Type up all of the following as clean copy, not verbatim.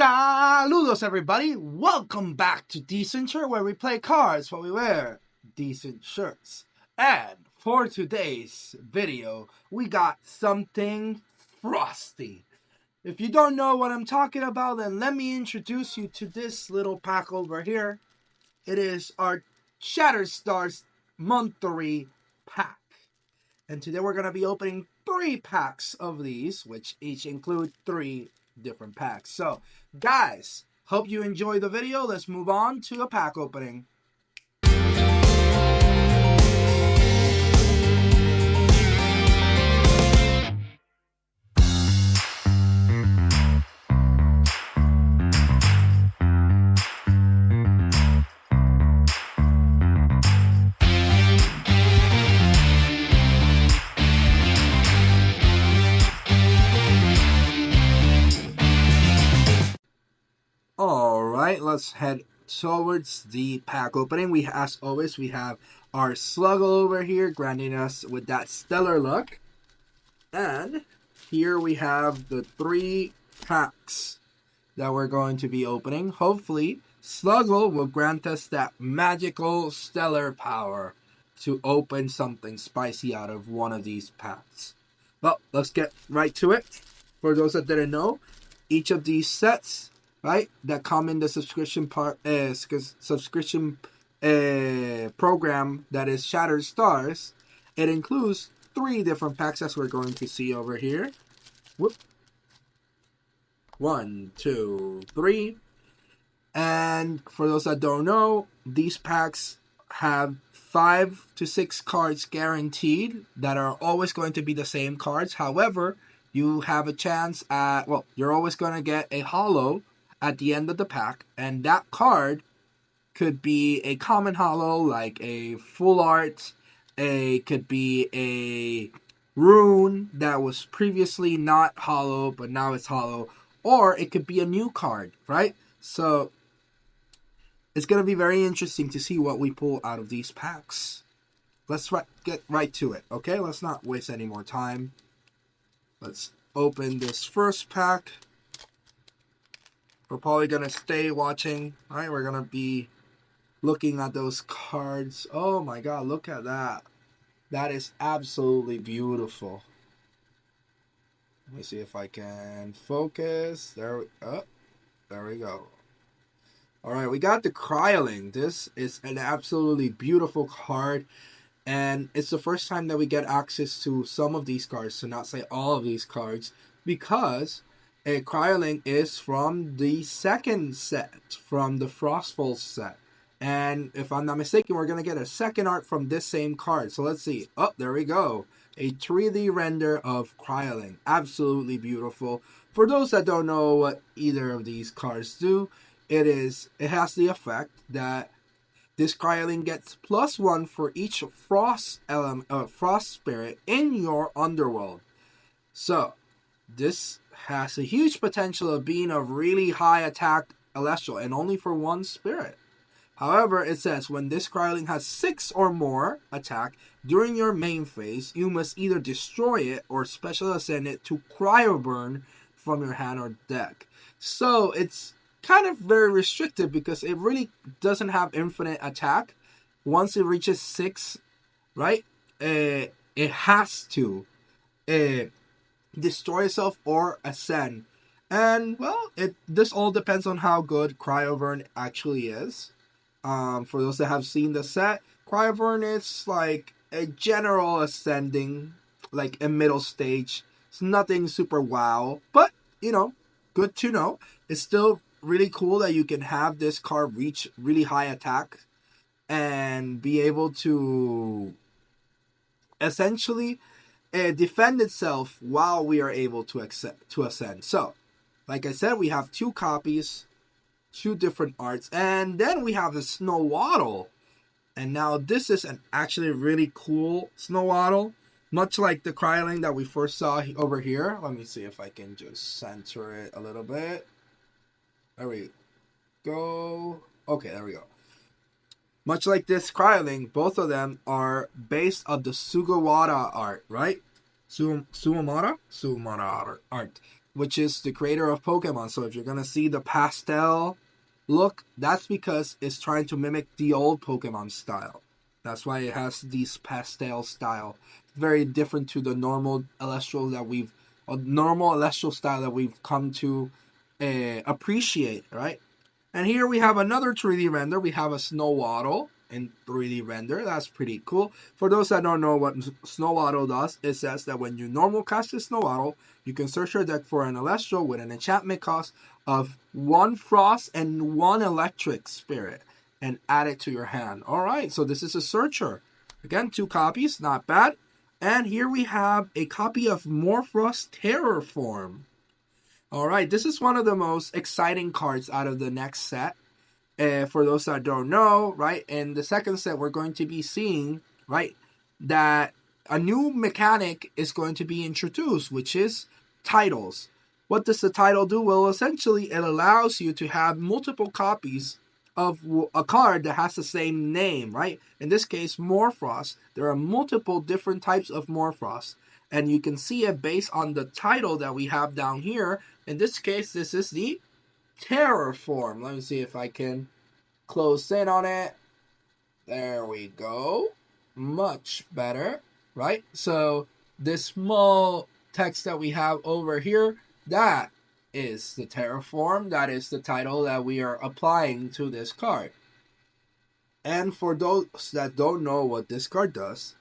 Saludos everybody! Welcome back to Decentshirt, where we play cards while we wear decent shirts. And for today's video, we got something frosty. If you don't know what I'm talking about, then let me introduce you to this little pack over here. It is our Shattered Stars Month 3 pack. And today we're going to be opening 3 packs of these, which each include 3 different packs. So, guys, hope you enjoy the video. Let's move on to a pack opening. Alright, let's head towards the pack opening. As always, we have our Sluggle over here, granting us with that stellar luck. And here we have the 3 packs that we're going to be opening. Hopefully, Sluggle will grant us that magical stellar power to open something spicy out of one of these packs. Well, let's get right to it. For those that didn't know, each of these sets, right, that come in the subscription program that is Shattered Stars, it includes 3 different packs as we're going to see over here. Whoop. 1, 2, 3. And for those that don't know, these packs have 5 to 6 cards guaranteed that are always going to be the same cards. However, you have a chance at, well, you're always going to get a holo at the end of the pack, and that card could be a common holo, like a full art, could be a rune that was previously not holo, but now it's holo, or it could be a new card, right? So, it's going to be very interesting to see what we pull out of these packs. Let's get right to it, okay? Let's not waste any more time. Let's open this first pack. We're probably going to stay watching. All right, we're going to be looking at those cards. Oh my god, look at that. That is absolutely beautiful. Let me see if I can focus. There we go. All right, we got the Cryoling. This is an absolutely beautiful card. And it's the first time that we get access to some of these cards, to not say all of these cards, because a Cryoling is from the second set, from the Frostfall set. And if I'm not mistaken, we're going to get a second art from this same card. So let's see. Oh, there we go. A 3D render of Cryoling. Absolutely beautiful. For those that don't know what either of these cards do, it has the effect that this Cryoling gets +1 for each frost spirit in your underworld. So, this has a huge potential of being a really high attack Elestral, and only for 1 spirit. However, it says when this Cryoling has 6 or more attack during your main phase, you must either destroy it or special ascend it to Cryoburn from your hand or deck. So it's kind of very restricted because it really doesn't have infinite attack. Once it reaches 6, right, it has to destroy itself or ascend. And, well, this all depends on how good Cryoburn actually is. For those that have seen the set, Cryoburn is like a general ascending, like a middle stage. It's nothing super wow, but, you know, good to know. It's still really cool that you can have this card reach really high attack and be able to essentially defend itself while we are able to ascend. So, like I said, we have 2 copies, 2 different arts, and then we have the Snowaddle. And now this is an actually really cool Snowaddle, much like the Cryoling that we first saw over here. Let me see if I can just center it a little bit. There we go. Okay, there we go. Much like this Cryoling, both of them are based on the Sugawara art, right? Sumamara art. which is the creator of Pokemon. So if you're going to see the pastel look, that's because it's trying to mimic the old Pokemon style. That's why it has these pastel style. Very different to the normal Celestial style that we've come to appreciate, right? And here we have another 3D render. We have a Snowaddle in 3D render. That's pretty cool. For those that don't know what Snowaddle does, it says that when you normal cast a Snowaddle, you can search your deck for an Celestial with an enchantment cost of 1 Frost and 1 Electric Spirit and add it to your hand. Alright, so this is a searcher. Again, 2 copies, not bad. And here we have a copy of Morphrost Terraform. Alright, this is one of the most exciting cards out of the next set. For those that don't know, right, in the second set we're going to be seeing, right, that a new mechanic is going to be introduced, which is titles. What does the title do? Well, essentially it allows you to have multiple copies of a card that has the same name, right? In this case, Morphrost. There are multiple different types of Morphrost, and you can see it based on the title that we have down here. In this case, this is the Terraform. Let me see if I can close in on it. There we go. Much better, right? So this small text that we have over here, that is the Terraform. That is the title that we are applying to this card. And for those that don't know what this card does,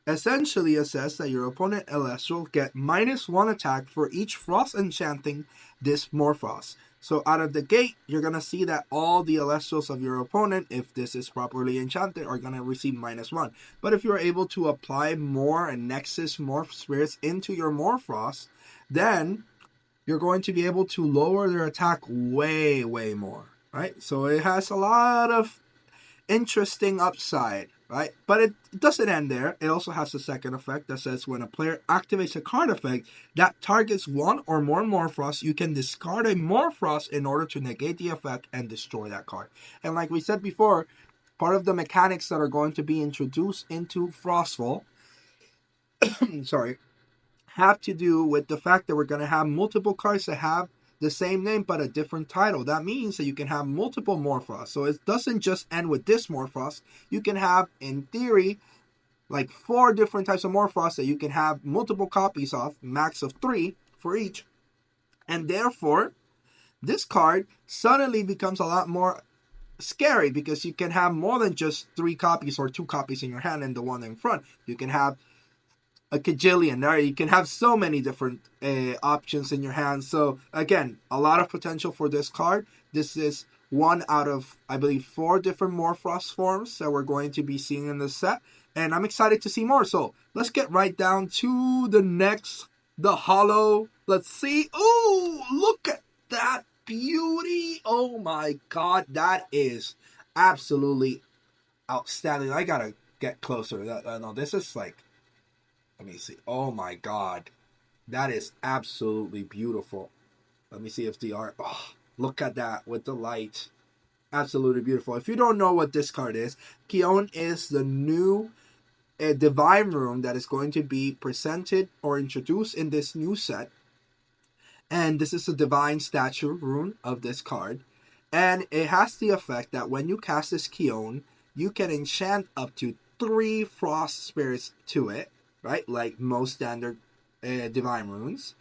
essentially it says that your opponent Celestial get -1 attack for each Frost enchanting this Morphrost. So out of the gate, you're going to see that all the Celestials of your opponent, if this is properly enchanted, are going to receive -1. But if you're able to apply more and Nexus Morph Spirits into your Morphrost, then you're going to be able to lower their attack way, way more, right? So it has a lot of interesting upside, right? But it doesn't end there. It also has a second effect that says when a player activates a card effect that targets one or more Morphrost, you can discard a Morphrost in order to negate the effect and destroy that card. And like we said before, part of the mechanics that are going to be introduced into Frostfall, have to do with the fact that we're going to have multiple cards that have the same name but a different title. That means that you can have multiple Morphrost. So it doesn't just end with this Morphrost. You can have, in theory, like 4 different types of Morphrost that you can have multiple copies of, max of 3 for each. And therefore, this card suddenly becomes a lot more scary because you can have more than just 3 copies or 2 copies in your hand and the one in front. You can have a kajillion. Right? You can have so many different options in your hand. So again, a lot of potential for this card. This is one out of, I believe, 4 different Morphrost forms that we're going to be seeing in this set. And I'm excited to see more. So let's get right down to the Holo. Let's see. Oh, look at that beauty. Oh my God. That is absolutely outstanding. I gotta get closer. No, this is like, let me see. Oh my God. That is absolutely beautiful. Let me see if the art... Oh, look at that with the light. Absolutely beautiful. If you don't know what this card is, Kione is the new Divine Rune that is going to be presented or introduced in this new set. And this is the Divine Stature Rune of this card. And it has the effect that when you cast this Kione, you can enchant up to 3 Frost Spirits to it. Right, like most standard Divine Runes.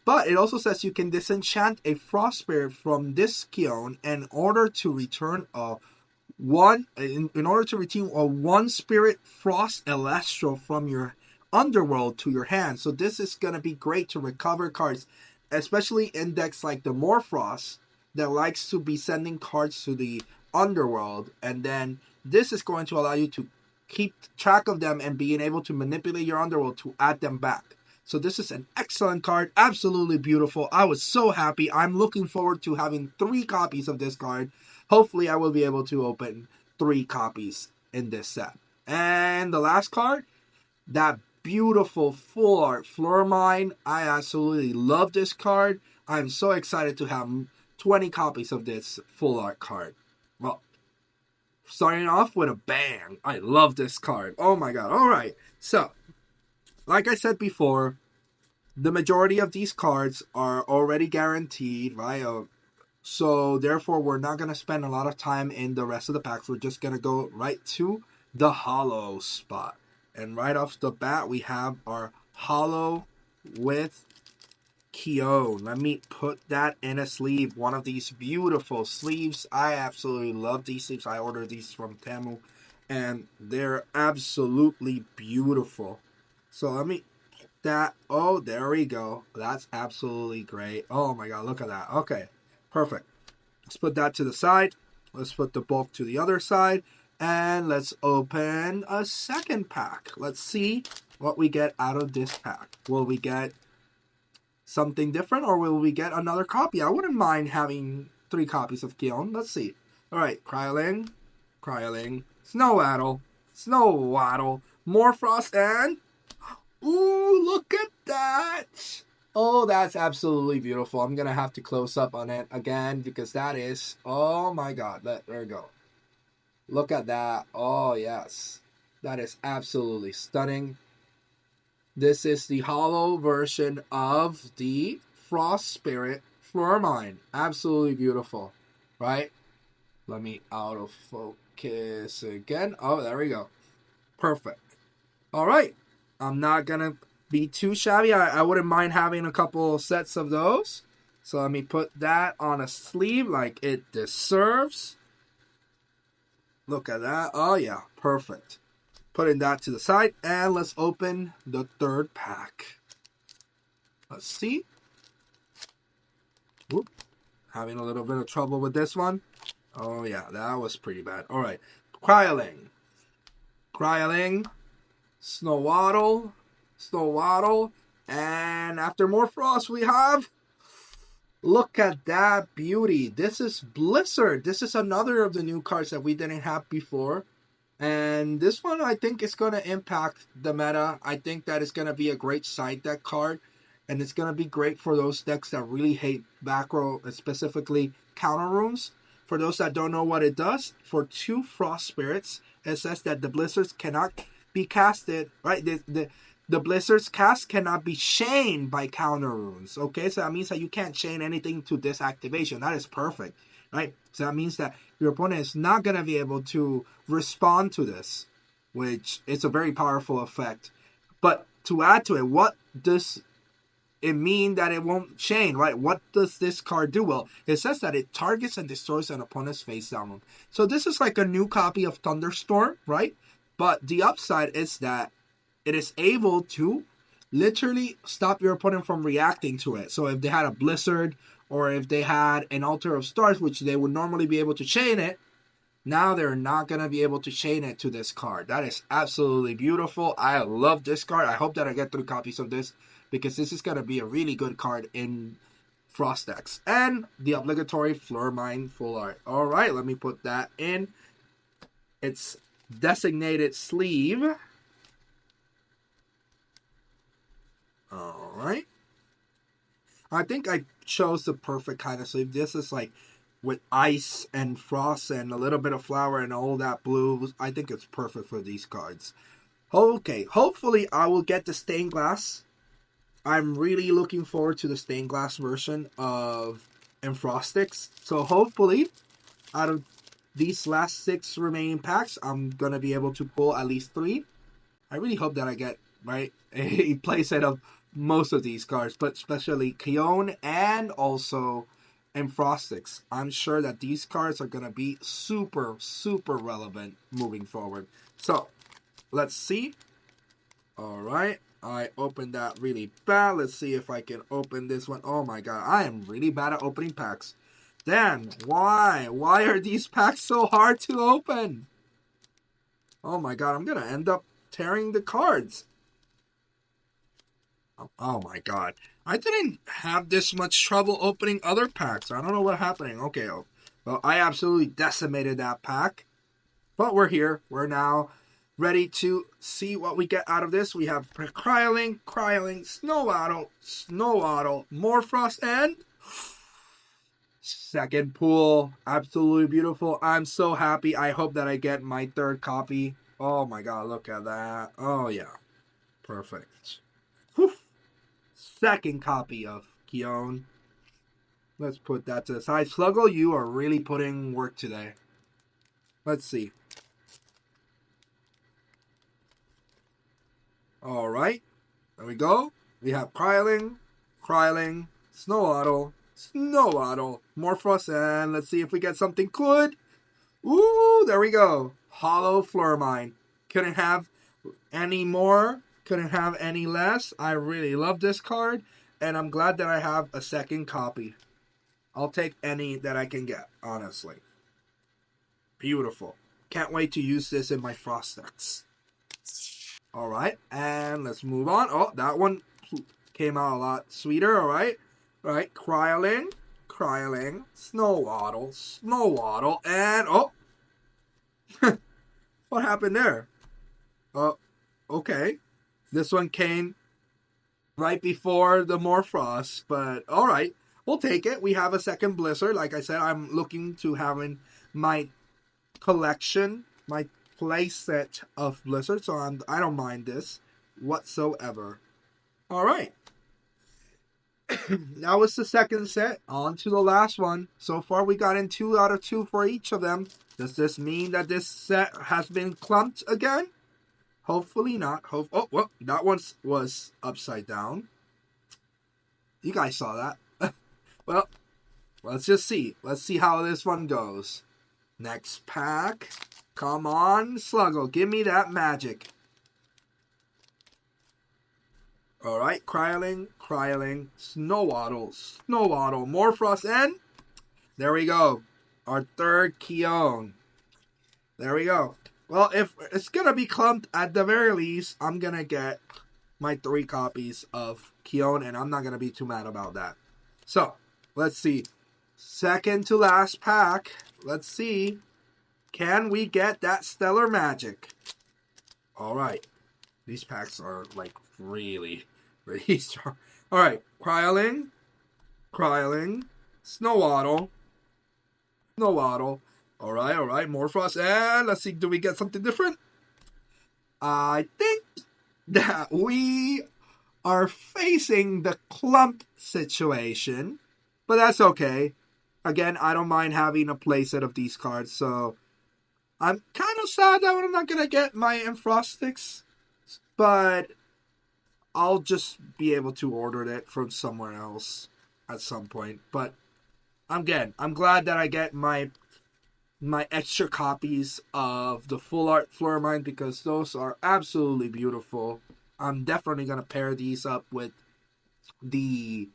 But it also says you can disenchant a Frost Spirit from this Kione in order to return a 1 Spirit Frost Celestial from your Underworld to your hand. So this is going to be great to recover cards, especially in decks like the Morphrost that likes to be sending cards to the Underworld. And then this is going to allow you to keep track of them and being able to manipulate your Underworld to add them back. So this is an excellent card. Absolutely beautiful. I was so happy. I'm looking forward to having 3 copies of this card. Hopefully I will be able to open 3 copies in this set. And the last card, that beautiful full art Floormine. I absolutely love this card. I'm so excited to have 20 copies of this full art card. Well, starting off with a bang. I love this card. Oh my God. All right. So, like I said before, the majority of these cards are already guaranteed, right? So therefore, we're not going to spend a lot of time in the rest of the packs. We're just going to go right to the holo spot. And right off the bat, we have our holo with Kione. Let me put that in a sleeve. One of these beautiful sleeves. I absolutely love these sleeves. I ordered these from Temu, and they're absolutely beautiful. So let me put that. Oh, there we go. That's absolutely great. Oh my god, look at that. Okay, perfect. Let's put that to the side. Let's put the bulk to the other side. And let's open a second pack. Let's see what we get out of this pack. Will we get something different, or will we get another copy? I wouldn't mind having 3 copies of Kione. Let's see. All right, Kryoling, Snowaddle, Morphrost, and ooh, look at that! Oh, that's absolutely beautiful. I'm gonna have to close up on it again because that is, oh my god, there we go. Look at that. Oh yes, that is absolutely stunning. This is the holo version of the Frost Spirit Floor Mine. Absolutely beautiful, right? Let me out of focus again. Oh, there we go. Perfect. All right. I'm not going to be too shabby. I wouldn't mind having a couple sets of those. So let me put that on a sleeve like it deserves. Look at that. Oh, yeah. Perfect. Putting that to the side, and let's open the third pack. Let's see. Whoop. Having a little bit of trouble with this one. Oh yeah, that was pretty bad. All right, Kryoling, Snowaddle, and after Morphrost we have. Look at that beauty. This is Blizzard. This is another of the new cards that we didn't have before. And this one, I think, is going to impact the meta. I think that it's going to be a great side deck card. And it's going to be great for those decks that really hate back row, specifically counter runes. For those that don't know what it does, for 2 Frost Spirits, it says that the Blizzards cannot be casted, right? The Blizzard's cast cannot be chained by counter runes. Okay, so that means that you can't chain anything to this activation. That is perfect, right? So that means that your opponent is not going to be able to respond to this, which is a very powerful effect. But to add to it, what does it mean that it won't chain, right? What does this card do? Well, it says that it targets and destroys an opponent's face down one. So this is like a new copy of Thunderstorm, right? But the upside is that it is able to literally stop your opponent from reacting to it. So if they had a Blizzard, or if they had an Altar of Stars, which they would normally be able to chain it, now they're not going to be able to chain it to this card. That is absolutely beautiful. I love this card. I hope that I get 3 copies of this, because this is going to be a really good card in Frost decks. And the obligatory Floor Mine full art. All right, let me put that in its designated sleeve. All right. I think I chose the perfect kind of sleeve. This is like with ice and frost and a little bit of flower and all that blue. I think it's perfect for these cards. Okay, hopefully I will get the stained glass. I'm really looking forward to the stained glass version of Emphrostix. So hopefully, out of these last 6 remaining packs, I'm going to be able to pull at least 3. I really hope that I get, right, a playset of most of these cards, but especially Kione and also Emphrostix. I'm sure that these cards are going to be super, super relevant moving forward. So, let's see. All right. I opened that really bad. Let's see if I can open this one. Oh my god, I am really bad at opening packs. Damn, why? Why are these packs so hard to open? Oh my god, I'm going to end up tearing the cards. Oh my god. I didn't have this much trouble opening other packs. I don't know what's happening. Okay, well, I absolutely decimated that pack. But we're here. We're now ready to see what we get out of this. We have Kryoling, Snowaddle, Morphrost, and second pool. Absolutely beautiful. I'm so happy. I hope that I get my 3rd copy. Oh my god, look at that. Oh yeah. Perfect. Whew. second copy of Kione. Let's put that to the side. Sluggo, you are really putting work today. Let's see. Alright. There we go. We have Kryling, Snowaddle, Morphos, and let's see if we get something good. Ooh, there we go. Holo Flormine. Couldn't have any more. Couldn't have any less. I really love this card, and I'm glad that I have a second copy. I'll take any that I can get, honestly. Beautiful. Can't wait to use this in my Emphrostix. Alright, and let's move on. Oh, that one came out a lot sweeter, alright. Alright, Kryling, Snowaddle, and oh! What happened there? Okay. This one came right before the Morphos, but alright. We'll take it. We have a second Blizzard. Like I said, I'm looking to having my collection, my play set of Blizzard, so I don't mind this whatsoever. Alright. That was the second set. On to the last one. So far we got in 2 out of 2 for each of them. Does this mean that this set has been clumped again? Hopefully not. Oh, well, that one was upside down. You guys saw that. Well, let's just see. Let's see how this one goes. Next pack. Come on, Sluggo. Give me that magic. Alright, Kryling, Snowaddle, Morphos, and there we go. Our third Kione. There we go. Well, if it's going to be clumped, at the very least, I'm going to get my 3 copies of Kione, and I'm not going to be too mad about that. So, let's see. Second to last pack. Let's see. Can we get that Stellar Magic? Alright. These packs are, like, really strong. Alright. Kryling, Snowaddle. Alright. Morphos. And let's see. Do we get something different? I think that we are facing the clump situation. But that's okay. Again, I don't mind having a playset of these cards. So, I'm kind of sad that I'm not going to get my Emphrostix. But I'll just be able to order it from somewhere else at some point. But I'm glad that I get my extra copies of the full art Flormine, because those are absolutely beautiful. I'm definitely going to pair these up with the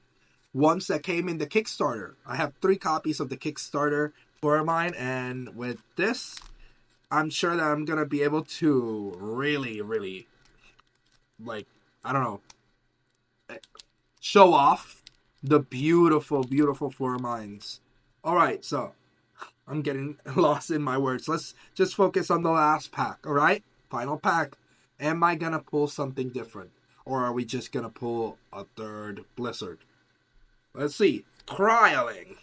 ones that came in the Kickstarter. I have 3 copies of the Kickstarter Flormine, and with this, I'm sure that I'm going to be able to really, like, I don't know, show off the beautiful Flormines. Alright, so I'm getting lost in my words. Let's just focus on the last pack, alright? Final pack. Am I going to pull something different? Or are we just going to pull a third Blizzard? Let's see. Kryling,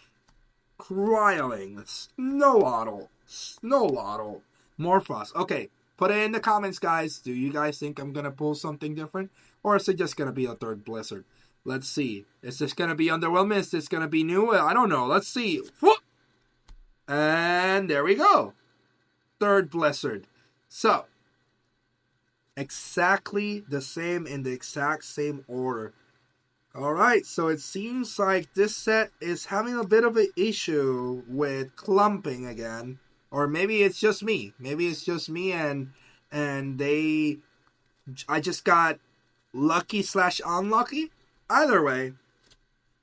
Snowaddle, Morphos. Okay, put it in the comments, guys. Do you guys think I'm going to pull something different? Or is it just going to be a third Blizzard? Let's see. Is this going to be underwhelming? Is this going to be new? I don't know. Let's see. And there we go. Third Blizzard. So, exactly the same in the exact same order. Alright, so it seems like this set is having a bit of an issue with clumping again. Or maybe it's just me. And I just got lucky/unlucky. Either way,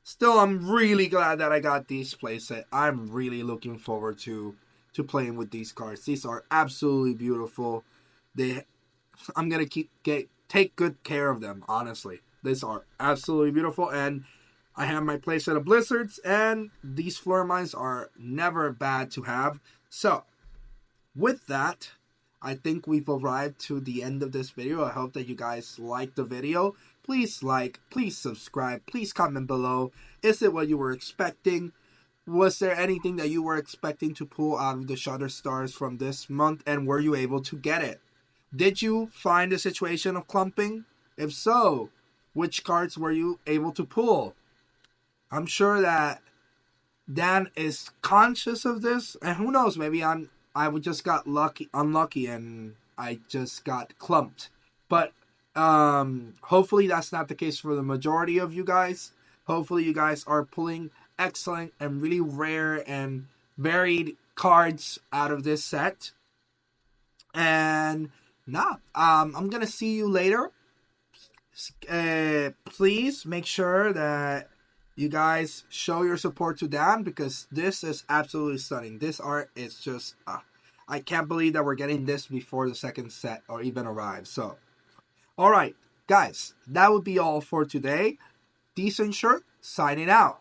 still I'm really glad that I got these playset. I'm really looking forward to playing with these cards. These are absolutely beautiful. I'm gonna take good care of them, honestly. These are absolutely beautiful, and I have my playset of Blizzards, and these Flormines are never bad to have. So, with that, I think we've arrived to the end of this video. I hope that you guys liked the video. Please like, please subscribe, please comment below. Is it what you were expecting? Was there anything that you were expecting to pull out of the Shutter Stars from this month, and were you able to get it? Did you find a situation of clumping? If so, which cards were you able to pull? I'm sure that Dan is conscious of this, and who knows, maybe I would just got unlucky, and I just got clumped. But hopefully that's not the case for the majority of you guys. Hopefully you guys are pulling excellent and really rare and varied cards out of this set. And I'm gonna see you later. Please make sure that you guys show your support to Dan, because this is absolutely stunning. This art is just, I can't believe that we're getting this before the second set or even arrives. So, alright, guys, that would be all for today. Decentshirt, signing out.